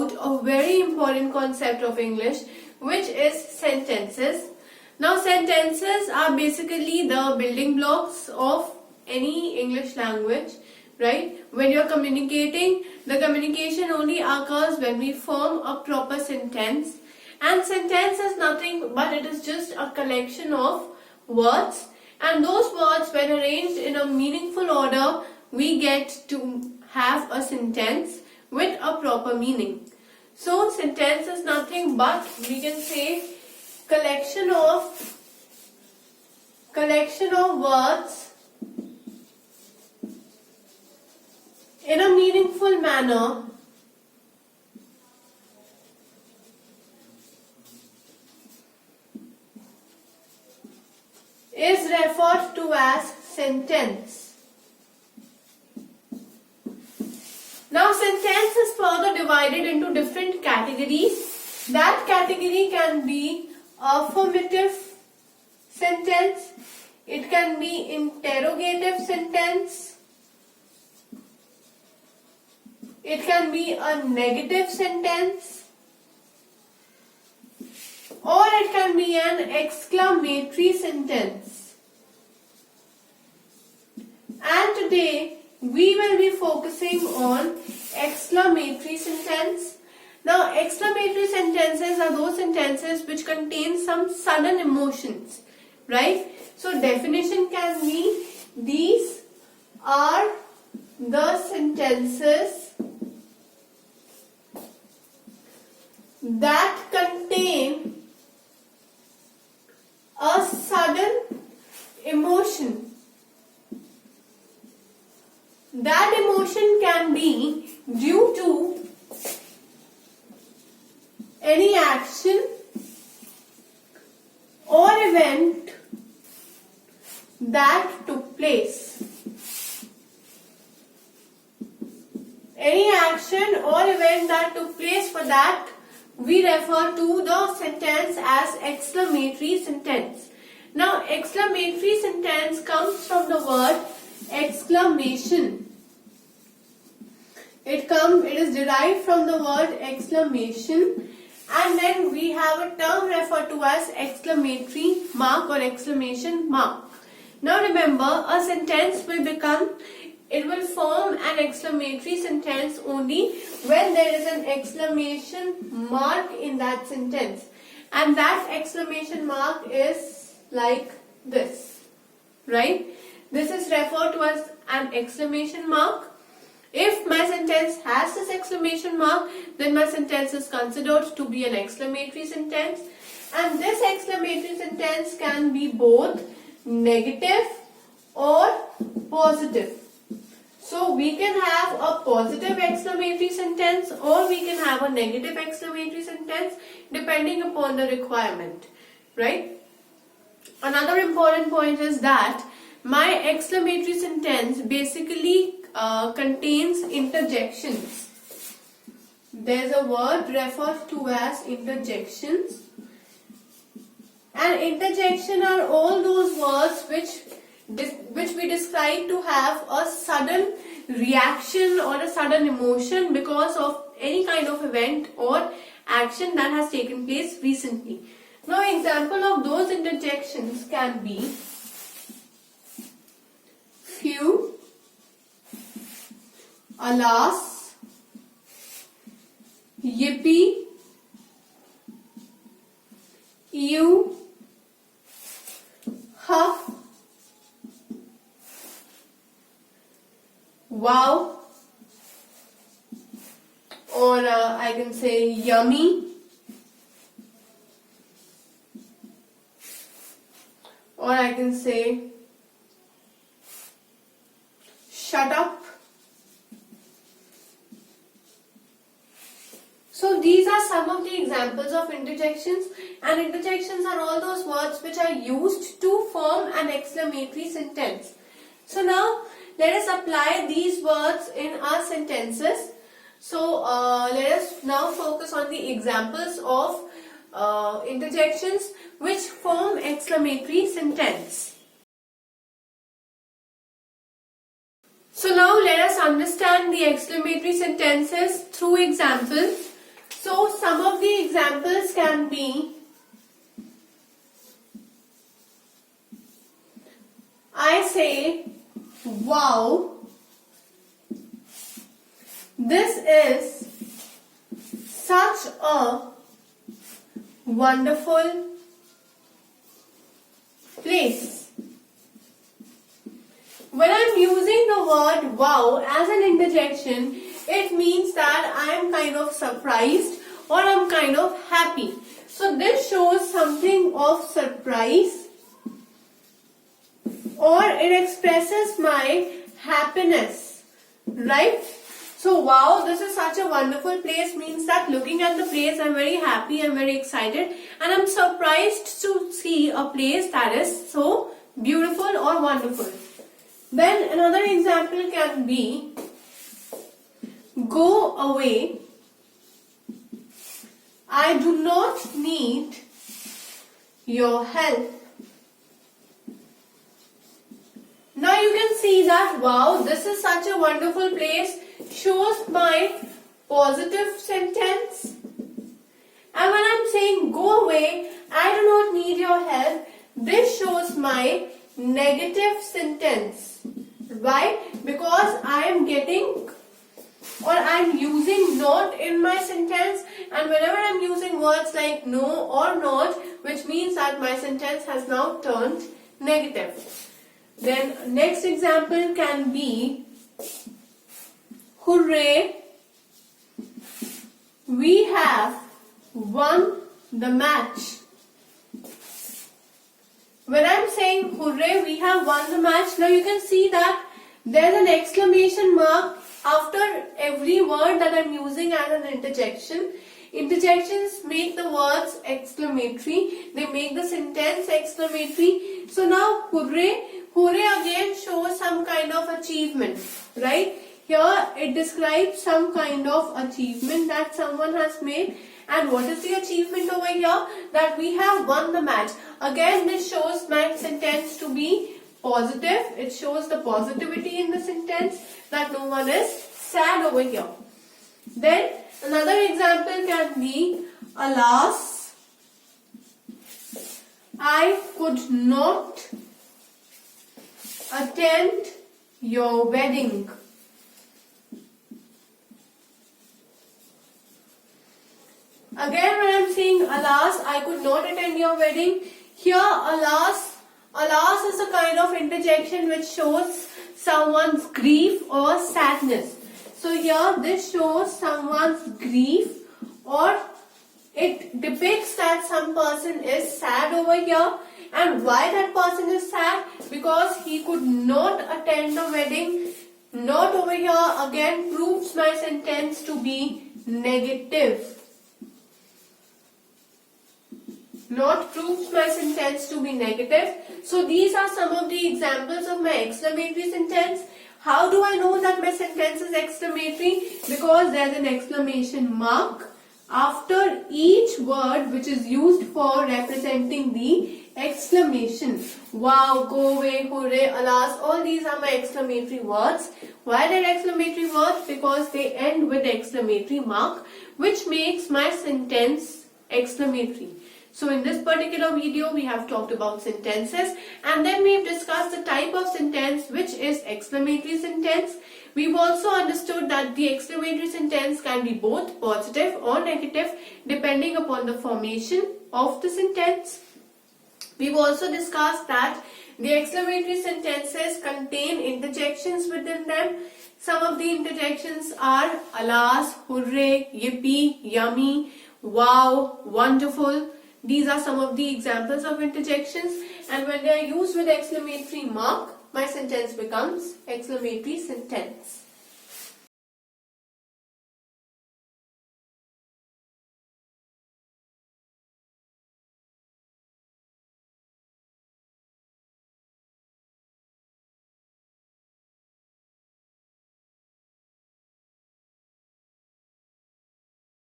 about a very important concept of English, which is sentences. Now, sentences are basically the building blocks of any English language, right? When you're communicating, the communication only occurs when we form a proper sentence. And sentence is nothing but it is just a collection of words. And those words, when arranged in a meaningful order, we get to have a sentence with a proper meaning. So, sentence is nothing but, we can say, collection of words in a meaningful manner is referred to as sentence. Now, sentence is further divided into different categories. That category can be affirmative sentence, it can be interrogative sentence, it can be a negative sentence, or it can be an exclamatory sentence. And today we will be focusing on exclamatory sentence. Now, exclamatory sentences are those sentences which contain some sudden emotions, right? So, definition can be, these are the sentences that contain a sudden emotion. That emotion can be due to any action or event that took place. Any action or event that took place, for that we refer to the sentence as exclamatory sentence. Now, exclamatory sentence comes from the word exclamation. It is derived from the word exclamation, and then we have a term referred to as exclamatory mark or exclamation mark. Now remember, a sentence will form an exclamatory sentence only when there is an exclamation mark in that sentence. And that exclamation mark is like this, right? This is referred to as an exclamation mark. If my sentence has this exclamation mark, then my sentence is considered to be an exclamatory sentence. And this exclamatory sentence can be both negative or positive. So we can have a positive exclamatory sentence or we can have a negative exclamatory sentence depending upon the requirement, right? Another important point is that my exclamatory sentence basically contains interjections. There's a word referred to as interjections, and interjection are all those words which we describe to have a sudden reaction or a sudden emotion because of any kind of event or action that has taken place recently. Now, example of those interjections can be phew, alas, yippee, ew, huff, wow, or I can say yummy, or I can say shut up. So these are some of the examples of interjections, and interjections are all those words which are used to form an exclamatory sentence. So now let us apply these words in our sentences. So let us now focus on the examples of interjections which form exclamatory sentence. So now let us understand the exclamatory sentences through examples. So some of the examples can be, I say, wow, this is such a wonderful place. When I'm using the word wow as an interjection, it means that I am kind of surprised or I'm kind of happy. So this shows something of surprise, or it expresses my happiness, right? So wow, this is such a wonderful place means that looking at the place I'm very happy, I'm very excited, and I'm surprised to see a place that is so beautiful or wonderful. Then another example can be, go away, I do not need your help. Now you can see that wow, this is such a wonderful place shows my positive sentence. And when I'm saying go away, I do not need your help, this shows my negative sentence. Why? Because I am getting or I am using not in my sentence, and whenever I am using words like no or not, which means that my sentence has now turned negative. Then next example can be, hooray, we have won the match. When I'm saying hooray, we have won the match, now you can see that there's an exclamation mark after every word that I'm using as an interjection. Interjections make the words exclamatory, they make the sentence exclamatory. So now hooray, hooray again shows some kind of achievement, right? Here it describes some kind of achievement that someone has made. And what is the achievement over here? That we have won the match. Again, this shows my sentence to be positive. It shows the positivity in the sentence, that no one is sad over here. Then another example can be, alas, I could not attend your wedding. Again, when I'm saying alas, I could not attend your wedding, here alas is a kind of interjection which shows someone's grief or sadness. So here this shows someone's grief, or it depicts that some person is sad over here. And why that person is sad? Because he could not attend the wedding. Not over here again proves my sentence to be negative. Not proves my sentence to be negative. So these are some of the examples of my exclamatory sentence. How do I know that my sentence is exclamatory? Because there's an exclamation mark after each word which is used for representing the exclamation. Wow, go away, hooray, alas, all these are my exclamatory words. Why they're exclamatory words? Because they end with exclamatory mark, which makes my sentence exclamatory. So in this particular video, we have talked about sentences, and then we have discussed the type of sentence which is exclamatory sentence. We've also understood that the exclamatory sentence can be both positive or negative depending upon the formation of the sentence. We've also discussed that the exclamatory sentences contain interjections within them. Some of the interjections are alas, hooray, yippee, yummy, wow, wonderful. These are some of the examples of interjections, and when they are used with exclamatory mark, my sentence becomes exclamatory sentence.